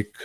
1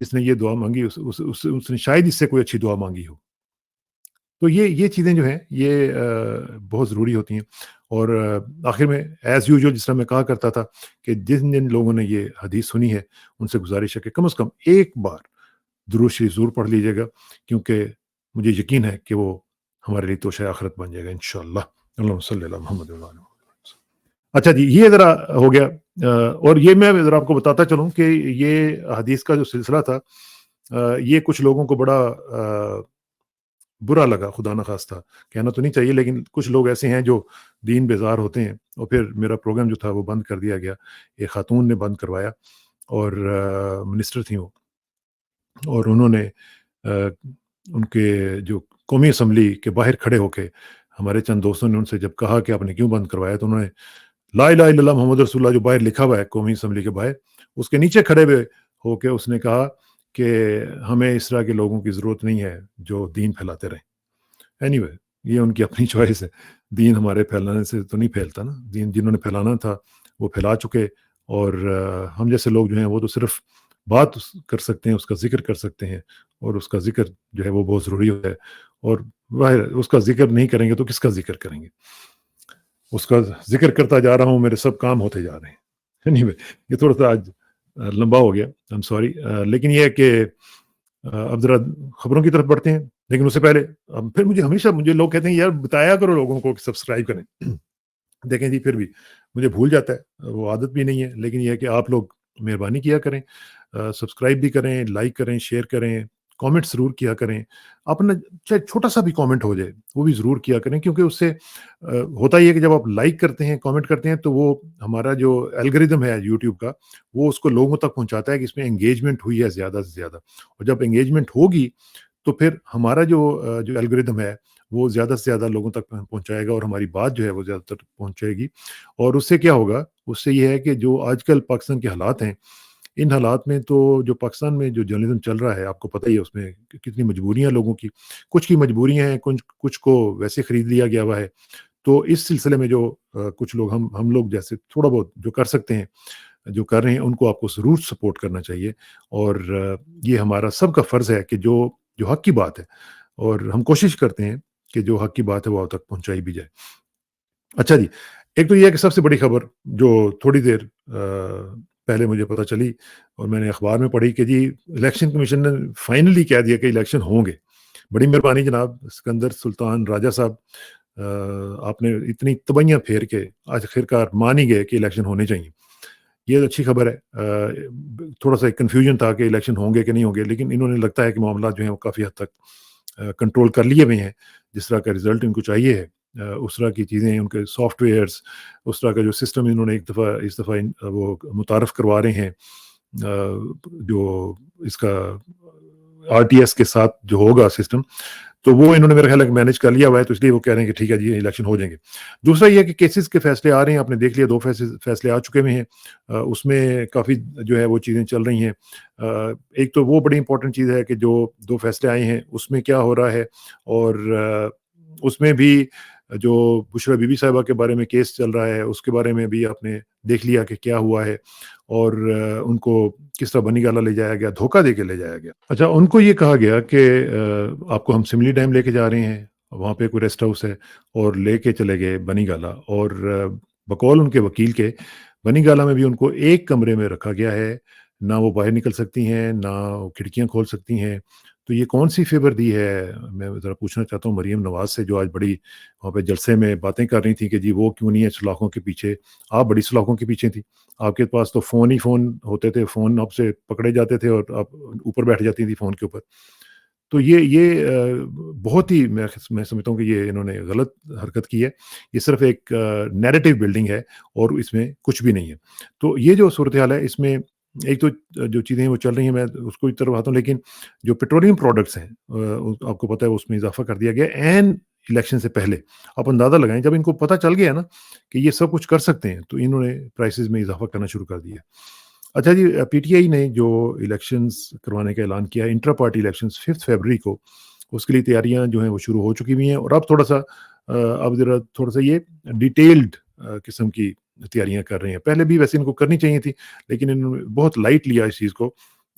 جس نے یہ دعا مانگی اس نے شاید اس سے کوئی اچھی دعا مانگی ہو۔ تو یہ چیزیں جو ہیں یہ بہت ضروری ہوتی ہیں، اور آخر میں ایز یوزول جس طرح میں کہا کرتا تھا کہ جن جن لوگوں نے یہ حدیث سنی ہے ان سے گزارش ہے کہ کم از کم ایک بار درود شریف ضرور پڑھ لیجیے گا، کیونکہ مجھے یقین ہے کہ وہ ہمارے لیے توشہ آخرت بن جائے گا انشاءاللہ۔ اللہم صلی علی محمد وعلی آل محمد۔ اچھا جی، یہ ذرا ہو گیا، اور یہ میں ذرا آپ کو بتاتا چلوں کہ یہ حدیث کا جو سلسلہ تھا، یہ کچھ لوگوں کو بڑا برا لگا، خدا نخواستہ کہنا تو نہیں چاہیے، لیکن کچھ لوگ ایسے ہیں جو دین بیزار ہوتے ہیں، اور پھر میرا پروگرام جو تھا وہ بند کر دیا گیا، ایک خاتون نے بند کروایا، اور منسٹر تھیں وہ، اور انہوں نے ان کے جو قومی اسمبلی کے باہر کھڑے ہو کے ہمارے چند دوستوں نے ان سے جب کہا کہ آپ نے کیوں بند کروایا، تو انہوں نے لا الہ الا اللہ محمد رسول اللہ جو باہر لکھا ہوا ہے قومی اسمبلی کے باہر، اس کے نیچے کھڑے ہوئے ہو کے اس نے کہا کہ ہمیں اس طرح کے لوگوں کی ضرورت نہیں ہے جو دین پھیلاتے رہیں۔ اینی وے، یہ ان کی اپنی چوائس ہے، دین ہمارے پھیلانے سے تو نہیں پھیلتا نا، دین جنہوں نے پھیلانا تھا وہ پھیلا چکے، اور ہم جیسے لوگ جو ہیں وہ تو صرف بات کر سکتے ہیں، اس کا ذکر کر سکتے ہیں، اور اس کا ذکر جو ہے وہ بہت ضروری ہوتا ہے، اور ظاہر ہے اس کا ذکر نہیں کریں گے تو کس کا ذکر کریں گے؟ اس کا ذکر کرتا جا رہا ہوں، میرے سب کام ہوتے جا رہے ہیں۔ نہیں، یہ تھوڑا سا آج لمبا ہو گیا، I'm سوری، لیکن یہ ہے کہ اب ذرا خبروں کی طرف بڑھتے ہیں، لیکن اس سے پہلے پھر مجھے لوگ کہتے ہیں یار بتایا کرو لوگوں کو کہ سبسکرائب کریں۔ دیکھیں جی، پھر بھی مجھے بھول جاتا ہے، وہ عادت بھی نہیں ہے، لیکن یہ ہے کہ آپ لوگ مہربانی کیا کریں، سبسکرائب بھی کریں، لائک کریں، شیئر کریں، کامنٹ ضرور کیا کریں، اپنا چاہے چھوٹا سا بھی کامنٹ ہو جائے وہ بھی ضرور کیا کریں، کیونکہ اس سے ہوتا یہ ہے کہ جب آپ لائک کرتے ہیں، کامنٹ کرتے ہیں، تو وہ ہمارا جو الگوریدم ہے یوٹیوب کا، وہ اس کو لوگوں تک پہنچاتا ہے کہ اس میں انگیجمنٹ ہوئی ہے زیادہ سے زیادہ، اور جب انگیجمنٹ ہوگی تو پھر ہمارا جو الگوریدم ہے وہ زیادہ سے زیادہ لوگوں تک پہنچائے گا، اور ہماری بات جو ہے وہ زیادہ تر پہنچے گی، اور اس سے کیا ہوگا؟ اس سے یہ ہے کہ جو آج کل پاکستان کے حالات ہیں، ان حالات میں تو جو پاکستان میں جو جرنلزم چل رہا ہے، آپ کو پتہ ہی ہے اس میں کتنی مجبوریاں لوگوں کی، کچھ کی مجبوریاں ہیں، کچھ کو ویسے خرید لیا گیا ہوا ہے، تو اس سلسلے میں جو کچھ لوگ ہم لوگ جیسے تھوڑا بہت جو کر سکتے ہیں، جو کر رہے ہیں، ان کو آپ کو ضرور سپورٹ کرنا چاہیے، اور یہ ہمارا سب کا فرض ہے کہ جو حق کی بات ہے، اور ہم کوشش کرتے ہیں کہ جو حق کی بات ہے وہ آپ تک پہنچائی بھی جائے۔ اچھا جی، ایک تو یہ ہے کہ سب سے بڑی خبر جو تھوڑی دیر پہلے مجھے پتہ چلی اور میں نے اخبار میں پڑھی کہ جی الیکشن کمیشن نے فائنلی کہہ دیا کہ الیکشن ہوں گے۔ بڑی مہربانی جناب سکندر سلطان راجہ صاحب، آپ نے اتنی تبیاں پھیر کے آخرکار مان ہی گئے کہ الیکشن ہونے چاہیے۔ یہ اچھی خبر ہے۔ تھوڑا سا ایک کنفیوژن تھا کہ الیکشن ہوں گے کہ نہیں ہوں گے، لیکن انہوں نے لگتا ہے کہ معاملات جو ہیں وہ کافی حد تک کنٹرول کر لیے ہوئے ہیں، جس طرح کا رزلٹ ان کو چاہیے ہے، اس طرح کی چیزیں ان کے سافٹ ویئرز، اس طرح کا جو سسٹم انہوں نے اس دفعہ وہ متعارف کروا رہے ہیں، جو اس کا آر ٹی ایس کے ساتھ جو ہوگا سسٹم، تو وہ انہوں نے میرا خیال ہے کہ مینیج کر لیا ہوا ہے، تو اس لیے وہ کہہ رہے ہیں کہ ٹھیک ہے جی الیکشن ہو جائیں گے۔ دوسرا یہ ہے کہ کیسز کے فیصلے آ رہے ہیں، آپ نے دیکھ لیا 2 فیصلے آ چکے ہوئے ہیں، اس میں کافی جو ہے وہ چیزیں چل رہی ہیں۔ ایک تو وہ بڑی امپورٹنٹ چیز ہے کہ جو 2 فیصلے آئے ہیں اس میں کیا ہو رہا ہے، اور اس میں بھی جو بشرا بی بی صاحبہ کے بارے میں کیس چل رہا ہے، اس کے بارے میں بھی آپ نے دیکھ لیا کہ کیا ہوا ہے، اور ان کو کس طرح بنی گالا لے جایا گیا، دھوکہ دے کے لے جایا گیا۔ اچھا، ان کو یہ کہا گیا کہ آپ کو ہم سملی ڈیم لے کے جا رہے ہیں، وہاں پہ کوئی ریسٹ ہاؤس ہے، اور لے کے چلے گئے بنی گالا، اور بقول ان کے وکیل کے بنی گالا میں بھی ان کو ایک کمرے میں رکھا گیا ہے، نہ وہ باہر نکل سکتی ہیں، نہ وہ کھڑکیاں کھول سکتی ہیں۔ تو یہ کون سی فیور دی ہے؟ میں ذرا پوچھنا چاہتا ہوں مریم نواز سے، جو آج بڑی وہاں پہ جلسے میں باتیں کر رہی تھیں کہ جی وہ کیوں نہیں ہے سلاخوں کے پیچھے، آپ بڑی سلاخوں کے پیچھے تھی، آپ کے پاس تو فون ہی فون ہوتے تھے، فون آپ سے پکڑے جاتے تھے اور آپ اوپر بیٹھ جاتی تھی فون کے اوپر۔ تو یہ بہت ہی میں سمجھتا ہوں کہ یہ انہوں نے غلط حرکت کی ہے، یہ صرف ایک نیریٹو بلڈنگ ہے اور اس میں کچھ بھی نہیں ہے۔ تو یہ جو صورتحال ہے اس میں ایک تو جو چیزیں وہ چل رہی ہیں میں اس کو ایک طرف آتا ہوں، لیکن جو پیٹرولیم پروڈکٹس ہیں آپ کو پتہ ہے اس میں اضافہ کر دیا گیا این الیکشن سے پہلے۔ آپ اندازہ لگائیں جب ان کو پتہ چل گیا نا کہ یہ سب کچھ کر سکتے ہیں، تو انہوں نے پرائسز میں اضافہ کرنا شروع کر دیا۔ اچھا جی، پی ٹی آئی نے جو الیکشنز کروانے کا اعلان کیا ہے، انٹرا پارٹی الیکشنز 5 فیبرری کو، اس کے لیے تیاریاں جو ہیں وہ شروع ہو چکی ہوئی ہیں، اور اب تھوڑا سا یہ ڈیٹیلڈ قسم کی تیاریاں کر رہے ہیں۔ پہلے بھی ویسے ان کو کرنی چاہیے تھی، لیکن انہوں نے بہت لائٹ لیا اس چیز کو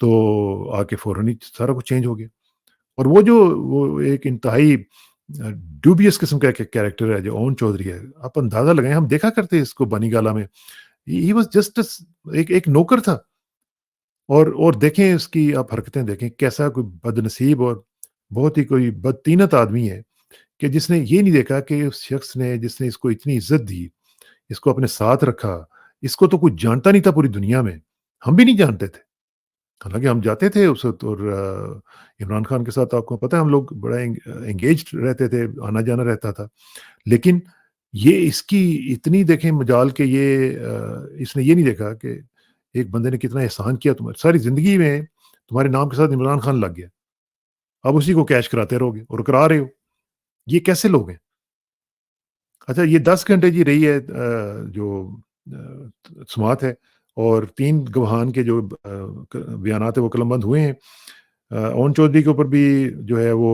تو آ کے فوراً ہی سارا کچھ چینج ہو گیا۔ اور وہ ایک انتہائی ڈوبیس قسم کا ایک کیریکٹر ہے جو اوون چودھری ہے، آپ اندازہ لگائیں، ہم دیکھا کرتے ہیں اس کو بنی گالا میں، ہی واز جسٹ ایک نوکر تھا، اور دیکھیں اس کی آپ حرکتیں دیکھیں، کیسا کوئی بدنصیب اور بہت ہی کوئی بدطینت آدمی ہے کہ جس نے یہ نہیں دیکھا کہ اس شخص نے جس نے اس کو اتنی عزت دی، اس کو اپنے ساتھ رکھا، اس کو تو کچھ جانتا نہیں تھا پوری دنیا میں، ہم بھی نہیں جانتے تھے، حالانکہ ہم جاتے تھے اس وقت، اور عمران خان کے ساتھ آپ کو پتہ ہے ہم لوگ بڑا انگیجڈ رہتے تھے، آنا جانا رہتا تھا، لیکن یہ اس کی اتنی دیکھیں مجال کہ یہ اس نے یہ نہیں دیکھا کہ ایک بندے نے کتنا احسان کیا تمہاری ساری زندگی میں، تمہارے نام کے ساتھ عمران خان لگ گیا، اب اسی کو کیش کراتے رہو گے اور کرا رہے ہو، یہ کیسے لوگ ہیں؟ اچھا یہ 10 گھنٹے جی رہی ہے جو سماعت ہے، اور 3 گواہان کے جو بیانات ہیں وہ قلم بند ہوئے ہیں، اوون چودھری کے اوپر بھی جو ہے وہ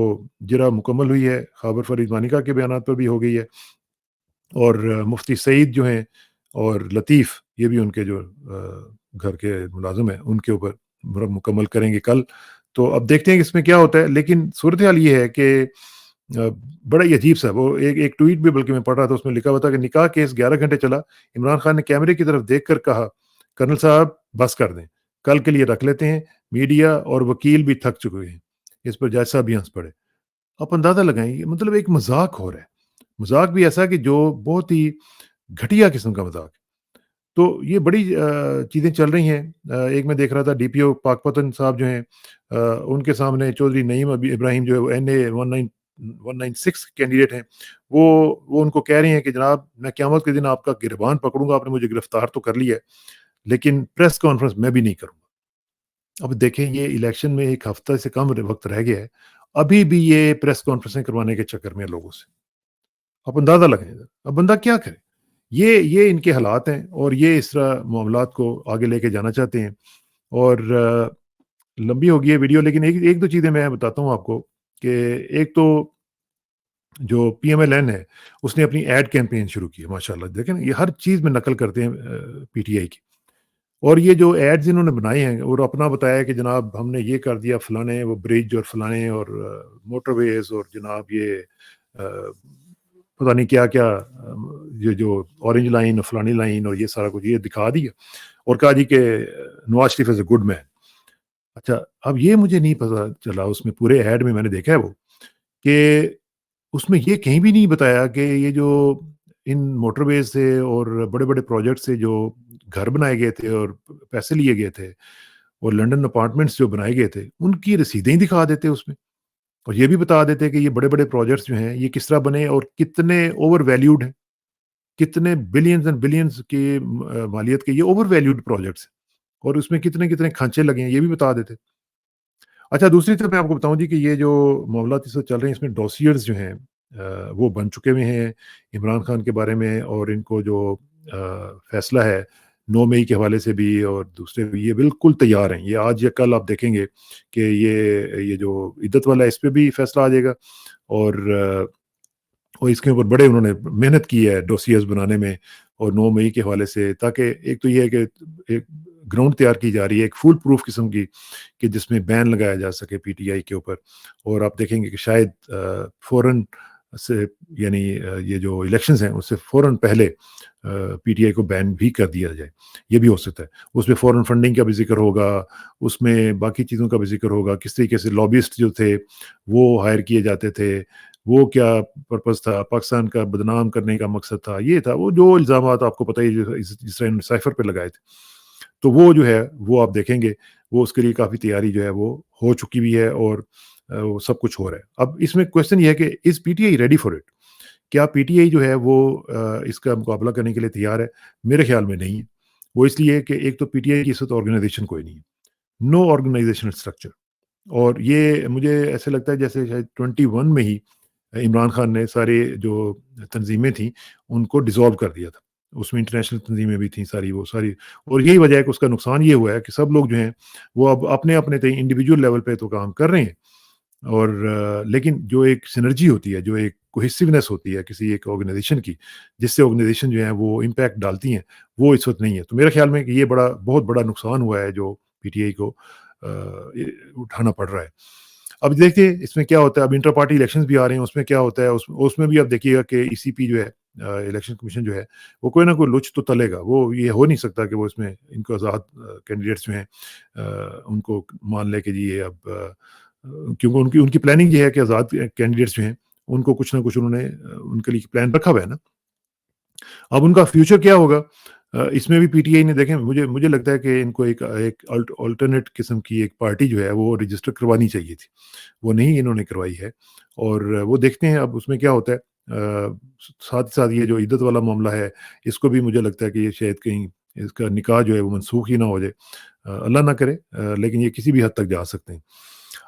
جرح مکمل ہوئی ہے، خابر فرید مانیکا کے بیانات پر بھی ہو گئی ہے، اور مفتی سعید جو ہیں اور لطیف، یہ بھی ان کے جو گھر کے ملازم ہیں، ان کے اوپر مکمل کریں گے کل، تو اب دیکھتے ہیں کہ اس میں کیا ہوتا ہے، لیکن صورتحال یہ ہے کہ آ، بڑا ہی عجیب سا وہ ایک ٹویٹ بھی بلکہ میں پڑھ رہا تھا، اس میں لکھا ہوا تھا کہ نکاح کیس 11 گھنٹے چلا، عمران خان نے کیمرے کی طرف دیکھ کر کہا کرنل صاحب بس کر دیں، کل کے لیے رکھ لیتے ہیں، میڈیا اور وکیل بھی تھک چکے ہیں، اس پر جج صاحب بھی ہنس پڑے۔ آپ اندازہ لگائیں یہ مطلب ایک مذاق ہو رہا ہے، مذاق بھی ایسا کہ جو بہت ہی گھٹیا قسم کا مذاق ہے۔ تو یہ بڑی چیزیں چل رہی ہیں، ایک میں دیکھ رہا تھا ڈی پی او پاک پتن صاحب جو ہیں، ان کے سامنے چودھری نعیم ابراہیم جو ہے وہ این اے 196 کینڈیڈیٹ ہیں، وہ ان کو کہہ رہے ہیں کہ جناب میں قیامت کے دن آپ کا گریبان پکڑوں گا، آپ نے مجھے گرفتار تو کر لیا ہے لیکن پریس کانفرنس میں بھی نہیں کروں گا۔ اب دیکھیں یہ الیکشن میں ایک ہفتہ سے کم وقت رہ گیا ہے، ابھی بھی یہ پریس کانفرنسیں کروانے کے چکر میں ہیں لوگوں سے، آپ اندازہ لگائیں، اب بندہ کیا کرے؟ یہ ان کے حالات ہیں، اور یہ اس طرح معاملات کو آگے لے کے جانا چاہتے ہیں، اور لمبی ہوگی ہے ویڈیو، لیکن ایک دو چیزیں میں بتاتا ہوں آپ کو، کہ ایک تو جو پی ایم ایل این ہے، اس نے اپنی ایڈ کیمپین شروع کی ہے، ماشاءاللہ دیکھیں نا، یہ ہر چیز میں نقل کرتے ہیں پی ٹی آئی کی، اور یہ جو ایڈز انہوں نے بنائے ہیں اور اپنا بتایا کہ جناب ہم نے یہ کر دیا، فلانے وہ برج اور فلانے اور موٹر ویز، اور جناب یہ پتہ نہیں کیا کیا، یہ جو اورنج لائن اور فلانی لائن اور یہ سارا کچھ یہ دکھا دیا، اور کہا جی کہ نواز شریف از اے گڈ مین۔ اچھا اب یہ مجھے نہیں پتا چلا، اس میں پورے ایڈ میں نے دیکھا ہے وہ، کہ اس میں یہ کہیں بھی نہیں بتایا کہ یہ جو ان موٹر ویز سے اور بڑے بڑے پروجیکٹ سے جو گھر بنائے گئے تھے اور پیسے لیے گئے تھے، اور لنڈن اپارٹمنٹس جو بنائے گئے تھے، ان کی رسیدیں ہی دکھا دیتے اس میں، اور یہ بھی بتا دیتے کہ یہ بڑے بڑے پروجیکٹس جو ہیں یہ کس طرح بنے اور کتنے اوور ویلیوڈ ہیں، کتنے بلینز اینڈ بلینز کی مالیت کے یہ اوور ویلیوڈ پروجیکٹس ہیں، اور اس میں کتنے کتنے کھانچے لگے ہیں یہ بھی بتا دیتے۔ اچھا دوسری طرف میں آپ کو بتاؤں جی کہ یہ جو معاملات اس وقت چل رہے ہیں، اس میں ڈوسیئرز جو ہیں وہ بن چکے ہوئے ہیں عمران خان کے بارے میں، اور ان کو جو فیصلہ ہے 9 مئی کے حوالے سے بھی اور دوسرے بھی، یہ بالکل تیار ہیں، یہ آج یا کل آپ دیکھیں گے کہ یہ جو عدت والا ہے اس پہ بھی فیصلہ آ جائے گا، اور اور اس کے اوپر بڑے انہوں نے محنت کی ہے ڈوسیئرز بنانے میں، اور 9 مئی کے حوالے سے، تاکہ ایک تو یہ ہے کہ ایک گراؤنڈ تیار کی جا رہی ہے ایک فول پروف قسم کی، کہ جس میں بین لگایا جا سکے پی ٹی آئی کے اوپر، اور آپ دیکھیں گے کہ شاید فوراً سے، یعنی یہ جو الیکشنز ہیں اس سے فوراً پہلے پی ٹی آئی کو بین بھی کر دیا جائے، یہ بھی ہو سکتا ہے، اس میں فوراً فنڈنگ کا بھی ذکر ہوگا، اس میں باقی چیزوں کا بھی ذکر ہوگا، کس طریقے سے لابسٹ جو تھے وہ ہائر کیے جاتے تھے، وہ کیا پرپز تھا، پاکستان کا بدنام کرنے کا مقصد تھا، یہ تھا وہ جو الزامات آپ کو پتہ ہی جس طرح سائفر پہ لگائے تھے، تو وہ جو ہے وہ آپ دیکھیں گے، وہ اس کے لیے کافی تیاری جو ہے وہ ہو چکی بھی ہے، اور وہ سب کچھ ہو رہا ہے۔ اب اس میں کویسچن یہ ہے کہ is P T I ready for it? کیا پی ٹی آئی جو ہے وہ اس کا مقابلہ کرنے کے لیے تیار ہے؟ میرے خیال میں نہیں ہے، وہ اس لیے کہ ایک تو پی ٹی آئی کی اس وقت آرگنائزیشن کوئی نہیں ہے، نو آرگنائزیشنل اسٹرکچر، اور یہ مجھے ایسے لگتا ہے جیسے شاید 21 میں ہی عمران خان نے سارے جو تنظیمیں تھیں ان کو ڈیزالو کر دیا تھا، اس میں انٹرنیشنل تنظیمیں بھی تھیں ساری، وہ ساری، اور یہی وجہ ہے کہ اس کا نقصان یہ ہوا ہے کہ سب لوگ جو ہیں وہ اب اپنے اپنے انڈیویجول لیول پہ تو کام کر رہے ہیں، اور لیکن جو ایک سینرجی ہوتی ہے، جو ایک کوہیسیونیس ہوتی ہے کسی ایک آرگنائزیشن کی، جس سے آرگنائزیشن جو ہے وہ امپیکٹ ڈالتی ہیں، وہ اس وقت نہیں ہے، تو میرے خیال میں کہ یہ بہت بڑا نقصان ہوا ہے جو پی ٹی آئی کو اٹھانا پڑ رہا ہے۔ اب دیکھیے اس میں کیا ہوتا ہے، اب انٹر پارٹی الیکشنز بھی آ رہے ہیں، اس میں کیا ہوتا ہے، اس میں بھی آپ دیکھیے گا کہ ای سی پی جو ہے، الیکشن کمیشن جو ہے، وہ کوئی نہ کوئی لُچ تو تلے گا، وہ یہ ہو نہیں سکتا کہ وہ اس میں ان کو آزاد کینڈیڈیٹس جو ہیں ان کو مان لے کہ جی یہ اب کیونکہ ان کی پلاننگ یہ ہے کہ آزاد کینڈیڈیٹس جو ہیں ان کو کچھ نہ کچھ انہوں نے ان کے لیے پلان رکھا ہوا ہے نا۔ اب ان کا فیوچر کیا ہوگا؟ اس میں بھی پی ٹی آئی نے دیکھیں، مجھے لگتا ہے کہ ان کو ایک آلٹرنیٹ قسم کی ایک پارٹی جو ہے وہ رجسٹر کروانی چاہیے تھی، وہ نہیں انہوں نے کروائی ہے، اور وہ دیکھتے ہیں اب اس میں کیا ہوتا ہے۔ ساتھ ہی ساتھ یہ جو عدت والا معاملہ ہے، اس کو بھی مجھے لگتا ہے کہ یہ شاید کہیں اس کا نکاح جو ہے وہ منسوخ ہی نہ ہو جائے، اللہ نہ کرے، لیکن یہ کسی بھی حد تک جا سکتے ہیں۔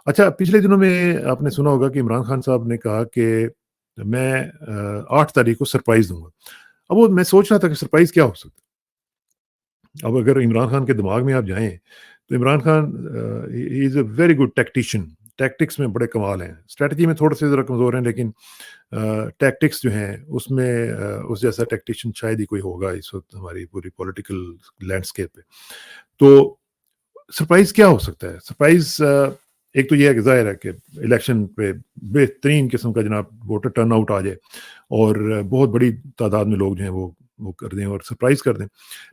اچھا، پچھلے دنوں میں آپ نے سنا ہوگا کہ عمران خان صاحب نے کہا کہ میں 8 تاریخ کو سرپرائز دوں گا۔ اب وہ میں سوچ رہا تھا کہ سرپرائز کیا ہو سکتا ہے؟ اب اگر عمران خان کے دماغ میں آپ جائیں تو عمران خان ہی از اے ویری گڈ ٹیکٹیشین، ٹیکٹکس میں بڑے کمال ہیں، اسٹریٹجی میں تھوڑے سے ذرا کمزور ہیں، لیکن ٹیکٹکس جو ہیں اس میں اس جیسا ٹیکٹیشین شاید ہی کوئی ہوگا اس وقت ہماری پوری پولیٹیکل لینڈسکیپ پہ۔ تو سرپرائز کیا ہو سکتا ہے؟ سرپرائز ایک تو یہ ہے کہ ظاہر ہے کہ الیکشن پہ بہترین قسم کا جناب ووٹر ٹرن آؤٹ آ جائے اور بہت بڑی تعداد میں لوگ جو ہیں وہ کر دیں اور سرپرائز کر دیں،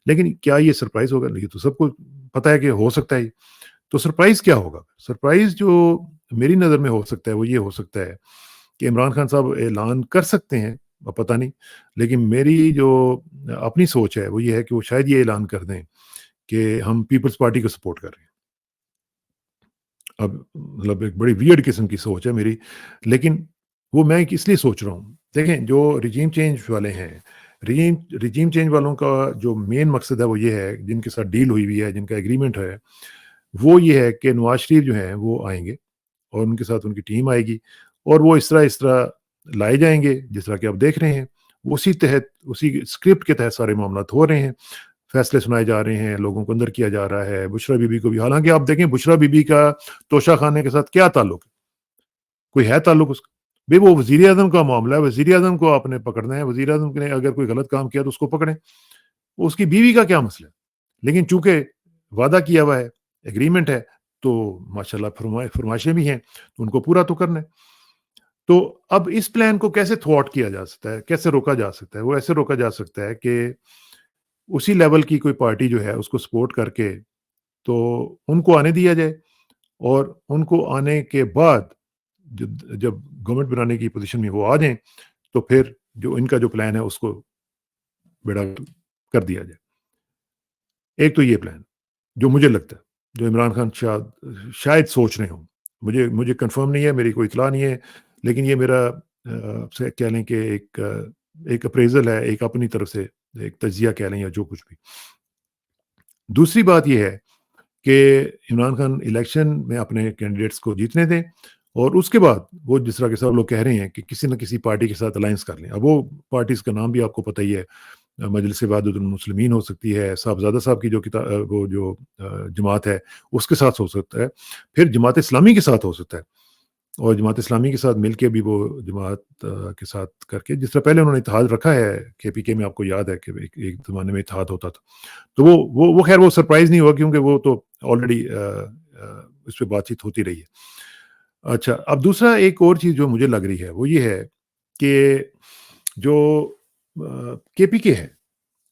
لیکن کیا یہ سرپرائز ہوگا؟ یہ تو سب کو پتہ ہے کہ ہو سکتا ہے، تو سرپرائز کیا ہوگا؟ سرپرائز جو میری نظر میں ہو سکتا ہے وہ یہ ہو سکتا ہے کہ عمران خان صاحب اعلان کر سکتے ہیں، اب پتہ نہیں، لیکن میری جو اپنی سوچ ہے وہ یہ ہے کہ وہ شاید یہ اعلان کر دیں کہ ہم پیپلز پارٹی کو سپورٹ کر رہے ہیں۔ اب مطلب ایک بڑی ویئرڈ قسم کی سوچ ہے میری، لیکن وہ میں اس لیے سوچ رہا ہوں، دیکھیں جو رجیم چینج والے ہیں، رجیم چینج والوں کا جو مین مقصد ہے وہ یہ ہے، جن کے ساتھ ڈیل ہوئی ہوئی ہے، جن کا ایگریمنٹ ہے، وہ یہ ہے کہ نواز شریف جو ہیں وہ آئیں گے اور ان کے ساتھ ان کی ٹیم آئے گی، اور وہ اس طرح لائے جائیں گے جس طرح کہ آپ دیکھ رہے ہیں، اسی اسکرپٹ کے تحت سارے معاملات ہو رہے ہیں، فیصلے سنائے جا رہے ہیں، لوگوں کو اندر کیا جا رہا ہے، بشرا بی بی کو بھی، حالانکہ آپ دیکھیں بشرا بی بی کا توشہ خانے کے ساتھ کیا تعلق ہے؟ کوئی ہے تعلق اس کا؟ بھئی وہ وزیر اعظم کا معاملہ ہے، وزیر اعظم کو آپ نے پکڑنا ہے، وزیر اعظم نے اگر کوئی غلط کام کیا تو اس کو پکڑیں، اس کی بیوی کا کیا مسئلہ ہے؟ لیکن چونکہ وعدہ کیا ہوا ہے، ایگریمنٹ ہے، تو ماشاءاللہ فرمائشیں بھی ہیں، تو ان کو پورا تو کرنا ہے۔ تو اب اس پلان کو کیسے تھوارٹ کیا جا سکتا ہے؟ کیسے روکا جا سکتا ہے؟ وہ ایسے روکا جا سکتا ہے کہ اسی لیول کی کوئی پارٹی جو ہے اس کو سپورٹ کر کے تو ان کو آنے دیا جائے، اور ان کو آنے کے بعد جب گورنمنٹ بنانے کی پوزیشن میں وہ آ جائیں تو پھر جو ان کا جو پلان ہے اس کو بیڑا کر دیا جائے۔ ایک تو یہ پلان جو مجھے لگتا ہے، جو عمران خان شاید سوچ رہے ہوں، مجھے کنفرم نہیں ہے، میری کوئی اطلاع نہیں ہے، لیکن یہ میرا سے کہہ لیں کہ ایک اپریزل ہے، ایک اپنی طرف سے ایک تجزیہ کہہ لیں یا جو کچھ بھی۔ دوسری بات یہ ہے کہ عمران خان الیکشن میں اپنے کینڈیڈیٹس کو جیتنے دیں، اور اس کے بعد وہ جس طرح کے سب لوگ کہہ رہے ہیں کہ کسی نہ کسی پارٹی کے ساتھ الائنس کر لیں۔ اب وہ پارٹیز کا نام بھی آپ کو پتہ ہی ہے، مجلس وحدت المسلمین ہو سکتی ہے، صاحبزادہ صاحب کی وہ جو جماعت ہے اس کے ساتھ ہو سکتا ہے، پھر جماعت اسلامی کے ساتھ ہو سکتا ہے، اور جماعت اسلامی کے ساتھ مل کے بھی وہ جماعت کے ساتھ کر کے، جس طرح پہلے انہوں نے اتحاد رکھا ہے کے پی کے میں، آپ کو یاد ہے کہ ایک زمانے میں اتحاد ہوتا تھا، تو وہ خیر وہ سرپرائز نہیں ہوا کیونکہ وہ تو آلریڈی اس پہ بات چیت ہوتی رہی ہے۔ اچھا، اب دوسرا ایک اور چیز جو مجھے لگ رہی ہے وہ یہ ہے کہ جو کے پی کے ہے،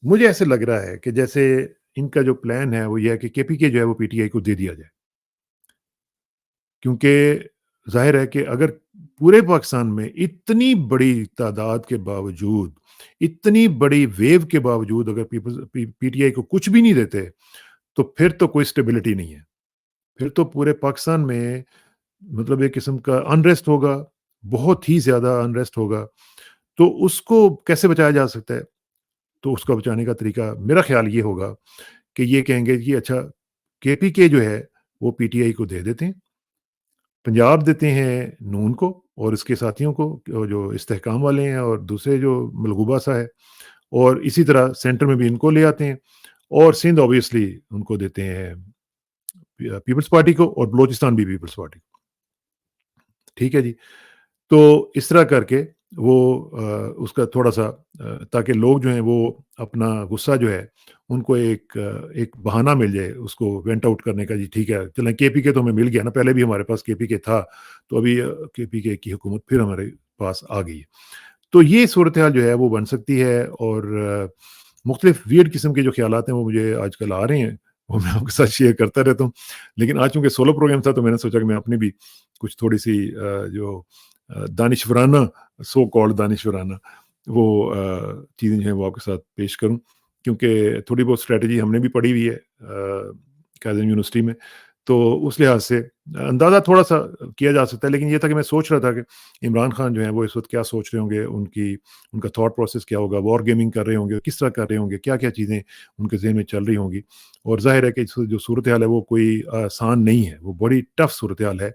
مجھے ایسے لگ رہا ہے کہ جیسے ان کا جو پلان ہے وہ یہ ہے کہ کے پی کے جو ہے وہ پی ٹی آئی کو دے دیا جائے، کیونکہ ظاہر ہے کہ اگر پورے پاکستان میں اتنی بڑی تعداد کے باوجود، اتنی بڑی ویو کے باوجود اگر پی ٹی آئی کو کچھ بھی نہیں دیتے تو پھر تو کوئی سٹیبلٹی نہیں ہے، پھر تو پورے پاکستان میں مطلب ایک قسم کا انریسٹ ہوگا، بہت ہی زیادہ انریسٹ ہوگا، تو اس کو کیسے بچایا جا سکتا ہے؟ تو اس کا بچانے کا طریقہ میرا خیال یہ ہوگا کہ یہ کہیں گے کہ اچھا کے پی کے جو ہے وہ پی ٹی آئی کو دے دیتے ہیں، پنجاب دیتے ہیں نون کو اور اس کے ساتھیوں کو جو استحکام والے ہیں اور دوسرے جو ملغوبہ سا ہے، اور اسی طرح سینٹر میں بھی ان کو لے آتے ہیں، اور سندھ اوبیسلی ان کو دیتے ہیں پیپلز پارٹی کو، اور بلوچستان بھی پیپلز پارٹی کو۔ ٹھیک ہے جی، تو اس طرح کر کے وہ اس کا تھوڑا-سا تاکہ لوگ جو ہیں وہ اپنا غصہ جو ہے ان کو ایک بہانہ مل جائے اس کو وینٹ آؤٹ کرنے کا، جی ٹھیک ہے چلیں کے پی کے تو ہمیں مل گیا نا، پہلے بھی ہمارے پاس کے پی کے تھا، تو ابھی کے پی کے کی حکومت پھر ہمارے پاس آ گئی ہے۔ تو یہ صورتحال جو ہے وہ بن سکتی ہے، اور مختلف ویرڈ قسم کے جو خیالات ہیں وہ مجھے آج کل آ رہے ہیں، وہ میں آپ کے ساتھ شیئر کرتا رہتا ہوں۔ لیکن آج چونکہ سولو پروگرام تھا تو میں نے سوچا کہ میں اپنی بھی کچھ تھوڑی سی جو دانشورانہ، سو کالڈ دانشورانہ وہ چیزیں جو ہیں وہ آپ کے ساتھ پیش کروں، کیونکہ تھوڑی بہت اسٹریٹجی ہم نے بھی پڑھی ہوئی ہے قائدین یونیورسٹی میں، تو اس لحاظ سے اندازہ تھوڑا سا کیا جا سکتا ہے۔ لیکن یہ تھا کہ میں سوچ رہا تھا کہ عمران خان جو ہیں وہ اس وقت کیا سوچ رہے ہوں گے، ان کا تھاٹ پروسیس کیا ہوگا، وار گیمنگ کر رہے ہوں گے، کس طرح کر رہے ہوں گے، کیا کیا چیزیں ان کے ذہن میں چل رہی ہوں گی۔ اور ظاہر ہے کہ جو صورتحال ہے وہ کوئی آسان نہیں ہے، وہ بڑی ٹف صورتحال ہے،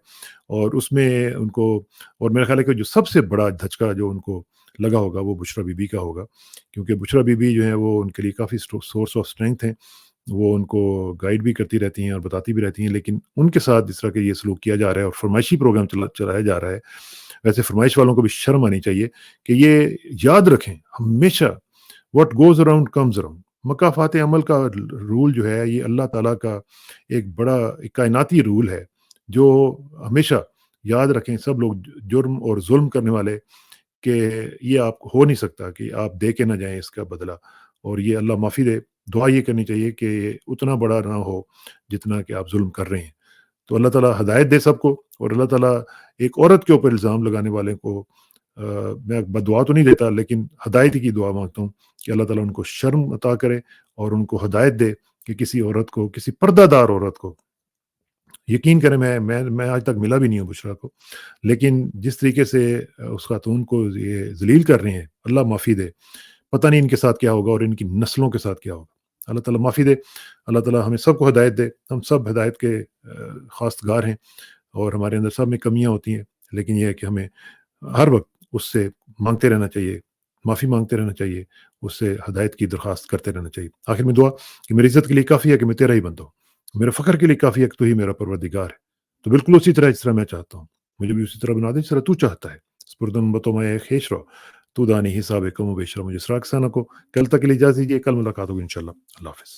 اور اس میں ان کو، اور میرا خیال ہے کہ جو سب سے بڑا دھچکا جو ان کو لگا ہوگا وہ بشریٰ بی بی کا ہوگا، کیونکہ بشریٰ بی بی جو ہیں وہ ان کے لیے کافی سورس آف اسٹرینتھ ہیں، وہ ان کو گائیڈ بھی کرتی رہتی ہیں اور بتاتی بھی رہتی ہیں، لیکن ان کے ساتھ جس طرح کہ یہ سلوک کیا جا رہا ہے اور فرمائشی پروگرام چلایا جا رہا ہے، ویسے فرمائش والوں کو بھی شرم آنی چاہیے کہ یہ یاد رکھیں ہمیشہ، what goes around comes around. مکافات عمل کا رول جو ہے یہ اللہ تعالیٰ کا ایک بڑا ایک کائناتی رول ہے، جو ہمیشہ یاد رکھیں سب لوگ، جرم اور ظلم کرنے والے، کہ یہ آپ کو ہو نہیں سکتا کہ آپ دے کے نہ جائیں اس کا بدلہ، اور یہ اللہ معافی دے۔ دعا یہ کرنی چاہیے کہ یہ اتنا بڑا نہ ہو جتنا کہ آپ ظلم کر رہے ہیں۔ تو اللہ تعالیٰ ہدایت دے سب کو، اور اللہ تعالیٰ ایک عورت کے اوپر الزام لگانے والے کو میں بدعا تو نہیں دیتا لیکن ہدایت کی دعا مانگتا ہوں کہ اللہ تعالیٰ ان کو شرم عطا کرے اور ان کو ہدایت دے کہ کسی عورت کو، کسی پردہ دار عورت کو، یقین کریں میں آج تک ملا بھی نہیں ہوں بشریٰ کو، لیکن جس طریقے سے اس خاتون کو یہ ذلیل کر رہے ہیں، اللہ معافی دے، پتہ نہیں ان کے ساتھ کیا ہوگا اور ان کی نسلوں کے ساتھ کیا ہوگا۔ اللہ تعالیٰ معافی دے، اللہ تعالیٰ ہمیں سب کو ہدایت دے، ہم سب ہدایت کے خواستگار ہیں، اور ہمارے اندر سب میں کمیاں ہوتی ہیں، لیکن یہ ہے کہ ہمیں ہر وقت اس سے مانگتے رہنا چاہیے، معافی مانگتے رہنا چاہیے، اس سے ہدایت کی درخواست کرتے رہنا چاہیے۔ آخر میں دعا کہ میری عزت کے لیے کافی ہے کہ میں تیرا ہی بندہ ہوں، میرے فخر کے لیے کافی ہے کہ تو ہی میرا پروردگار ہے، تو بالکل اسی طرح جس طرح میں چاہتا ہوں مجھے بھی اسی طرح بنا دے جس طرح تو چاہتا ہے۔ سپردن بتو میں خیش رہو، تو دانی حساب کم و بیش رہو، مجھے اسراغ سانہ کو کل تک کے لیے اجازت دیجیے، کل ملاقات ہوگی انشاءاللہ۔ اللہ حافظ۔